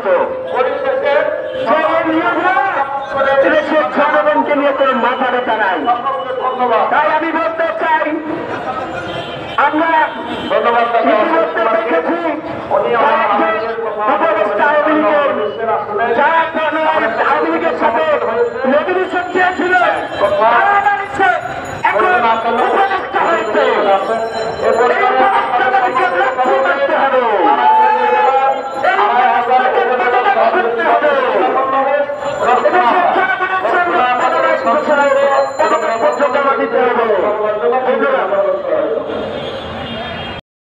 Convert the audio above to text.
হতো। দেশের জনগণকে নিয়ে কোনো মাথা ব্যথা নাই। তাই আমি বলতে চাই, আমরা ইতিমধ্যে দেখেছি উপদেষ্টা আওয়ামী লীগের যারা আওয়ামী লীগের সাথে নমিনেশন চেয়েছিল এখন উপদেষ্টা হয়েছে। এই উপদেষ্টাদেরকে লক্ষ্য করতে হবে, এই উপদেষ্টাকে পদত্যাগ করতে হবে। এদেশের জনগণের সঙ্গে পদত্যাগ ঘোষণা পদত্যাগ জমা দিতে হবে।